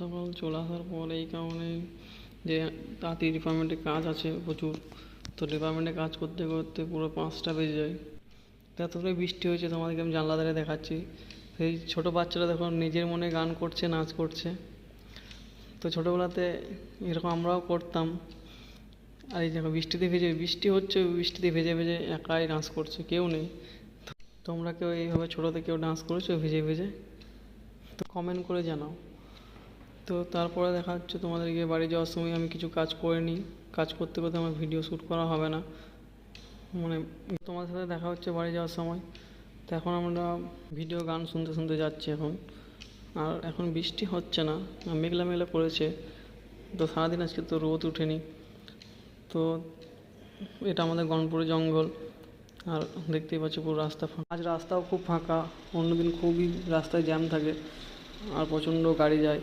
সকাল চলে আসার পর এই কারণে যে তাঁতি ডিপার্টমেন্টে কাজ আছে প্রচুর, তো ডিপার্টমেন্টে কাজ করতে করতে পুরো 5টা বেজে যায়। তারপরে বৃষ্টি হয়েছে, তোমাদেরকে আমি জানলা ধারে দেখাচ্ছি। সেই ছোটো বাচ্চারা দেখো নিজের মনে গান করছে, নাচ করছে। তো ছোটোবেলাতে এরকম আমরাও করতাম। আর এই দেখো বৃষ্টিতে ভিজে, বৃষ্টি হচ্ছে, বৃষ্টিতে ভেজে ভেজে একাই ডান্স করছে, কেউ নেই। তোমরা কেউ এইভাবে ছোটোতে কেউ ডান্স করেছো ভিজে ভিজে? তো কমেন্ট করে জানাও। তো তারপরে দেখা হচ্ছে তোমাদেরকে বাড়ি যাওয়ার সময় আমি কিছু কাজ করে নিই। কাজ করতে করতে আমার ভিডিও শ্যুট করা হবে না, মানে তোমাদের সাথে দেখা হচ্ছে বাড়ি যাওয়ার সময়। তো এখন আমরা ভিডিও গান শুনতে শুনতে যাচ্ছি এখন। আর এখন বৃষ্টি হচ্ছে না, মেঘলা মেঘলা করেছে। তো সারাদিন আজকে তো রোদ উঠেনি। তো এটা আমাদের গনপুরে জঙ্গল। আর দেখতেই পাচ্ছি পুরো রাস্তা ফাঁকা, আজ রাস্তাও খুব ফাঁকা। অন্যদিন খুবই রাস্তায় জ্যাম থাকে আর প্রচণ্ড গাড়ি যায়।